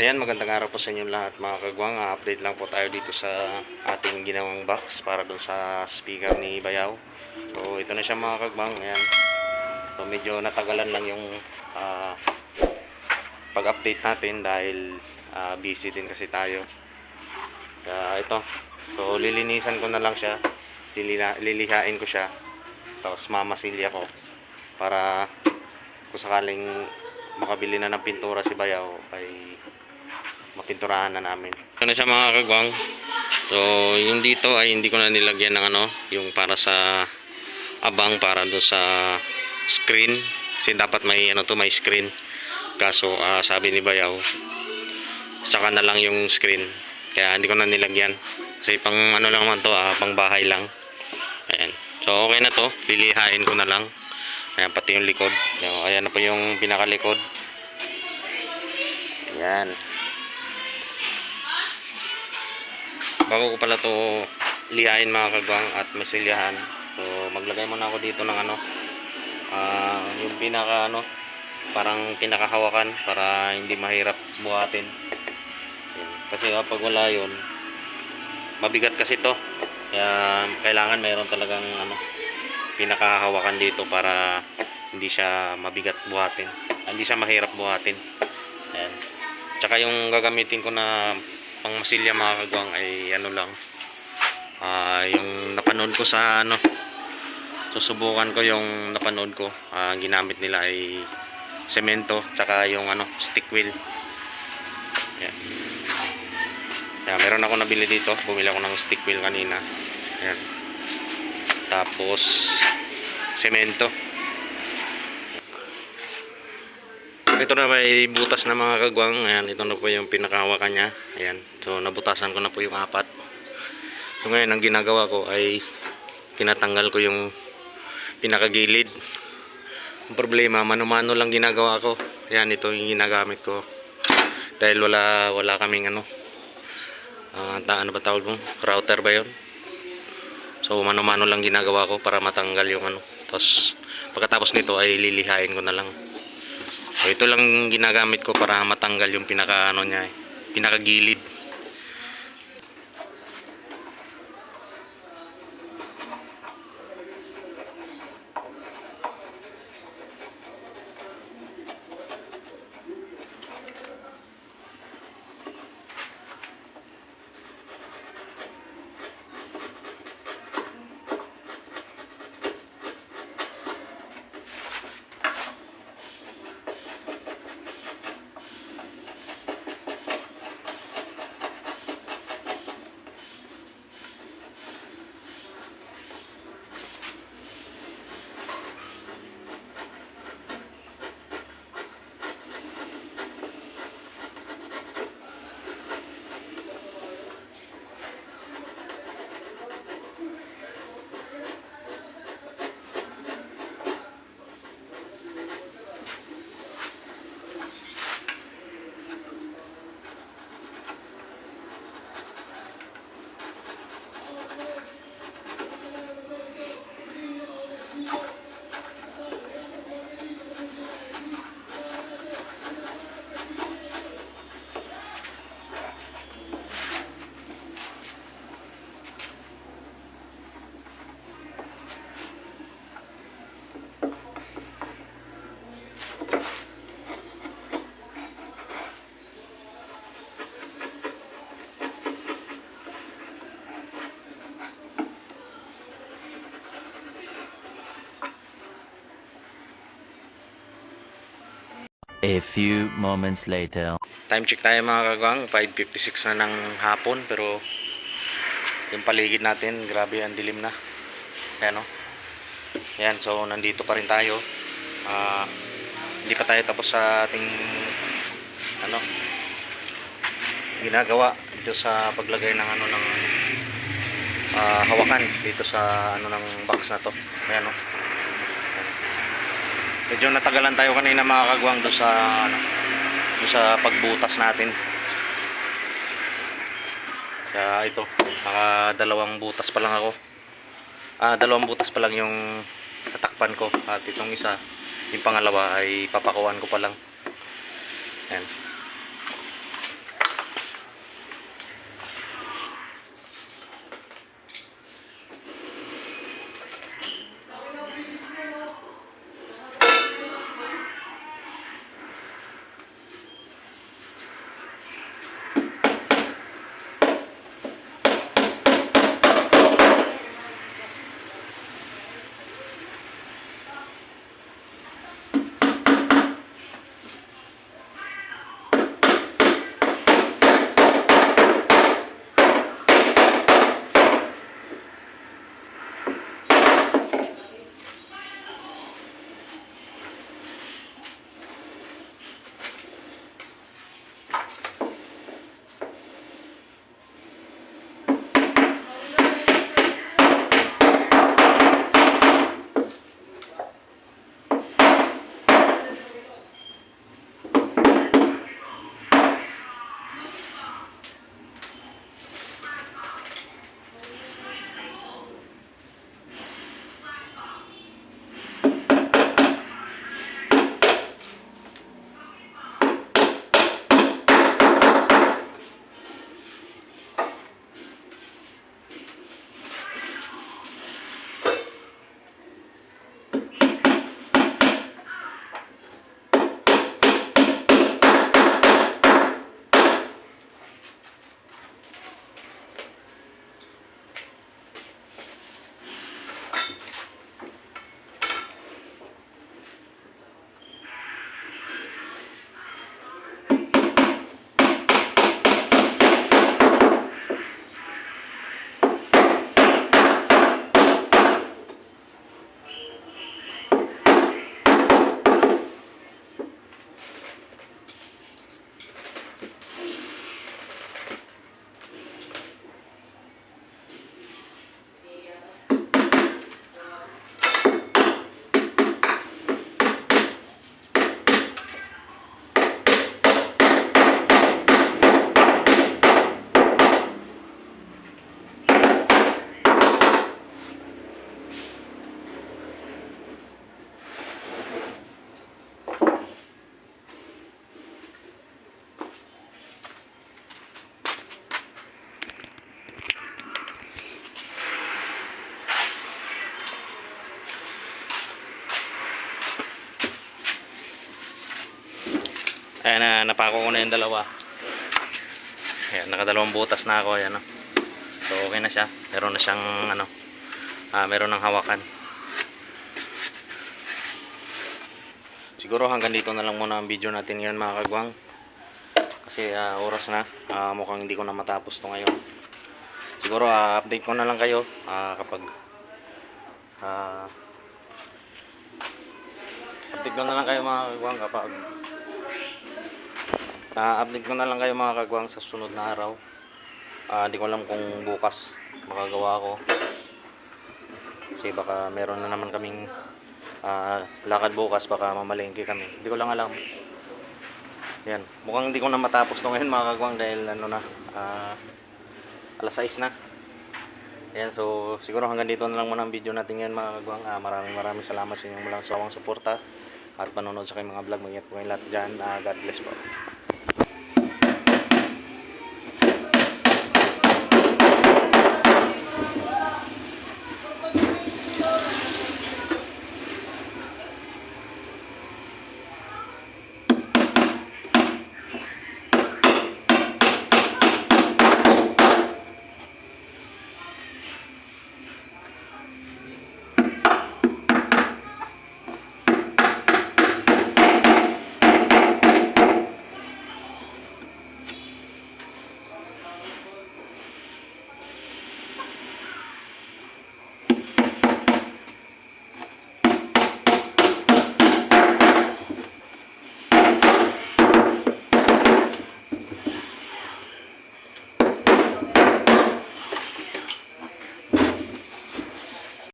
Ayan, magandang araw po sa inyong lahat mga kagwang. Update lang po tayo dito sa ating ginawang box para dun sa speaker ni Bayaw. So ito na siya mga kagwang. Ayan. So medyo natagalan lang yung pag-update natin dahil busy din kasi tayo. Kaya ito. So lilinisan ko na lang siya. Lilihain ko siya. Tapos mamasilya ko para kung sakaling makabili na ng pintura si Bayaw ay mapinturahan na namin. Ito na siya mga kagwang. So yung dito ay hindi ko na nilagyan ng yung para sa abang para doon sa screen. Kasi dapat may may screen. Kaso sabi ni Bayaw saka na lang yung screen. Kaya hindi ko na nilagyan. Kasi pang lang naman to, pang bahay lang. Ayan. So okay na to. Lilihain ko na lang. Ayan, pati yung likod. Ayan na po yung pinakalikod. Ayan. Bago ko pala to lihain mga kagwang at masilyahan. So maglagay muna ako dito ng yung pinaka parang pinakahawakan para hindi mahirap buhatin. Ayan. Kasi kapag wala yun, mabigat kasi to. Kaya kailangan mayroon talagang pinakahawakan dito para hindi siya mabigat buhatin. Hindi siya mahirap buhatin. Ayan. Tsaka yung gagamitin ko na pang masilya mga kagwang ay lang. Yung napanood ko sa susubukan ko yung napanood ko. Ang ginamit nila ay semento tsaka yung stick wheel. Ayan. Ayan, meron ako nabili dito. Bumili ako ng stick wheel kanina. Ayan. Tapos semento. Ito na may butas na mga kagwang. Ayan, ito na po yung pinakahawakan niya. Ayan. So nabutasan ko na po yung 4. So ngayon ang ginagawa ko ay tinatanggal ko yung pinakagilid. Ang problema, mano-mano lang ginagawa ko. Ayan, ito yung ginagamit ko. Dahil wala kaming ano ba tawag mo? Router ba 'yon? So mano-mano lang ginagawa ko para matanggal yung Tapos pagkatapos nito ay lilihain ko na lang. So ito lang ginagamit ko para matanggal yung pinaka niya, pinakagilid. A few moments later. Time check tayo mga kagwang, 5:56 na ng hapon, pero yung paligid natin, grabe ang dilim na. Ayan Ayan, so nandito pa rin tayo. Hindi pa tayo tapos sa ating ginagawa dito sa paglagay ng hawakan dito sa ng box na to. Ayan Medyo natagalan tayo kanina mga kagwang doon sa pagbutas natin. Kaya ito, dalawang butas pa lang ako. Dalawang butas pa lang yung tatakpan ko. At itong isa, yung pangalawa ay papakuan ko pa lang. Ayan. Ayan na, napako ko na yung dalawa. Ayan, nakadalawang butas na ako. Ayan, no? So okay na siya. Meron na siyang ano, meron ng hawakan. Siguro hanggang dito na lang muna ang video natin ngayon mga kagwang. Kasi oras na. Mukhang hindi ko na matapos to ngayon. Siguro update ko na lang kayo kapag update ko na lang kayo mga kagwang kapag update ko na lang kayo mga kagwang sa sunod na araw. Hindi ko alam kung bukas makagawa ko. Kasi baka meron na naman kaming lakad bukas, baka mamalengke kami. Hindi ko lang alam. Yan. Mukhang hindi ko na matapos to ngayon mga kagwang dahil ano na, alas 6 na. Ayan, so siguro hanggang dito na lang muna ang video natin ngayon mga kagwang. Maraming salamat sa inyong walang sawang suporta at panonood sa aking mga vlog. Mag-ingat po kayong lahat dyan. God bless po.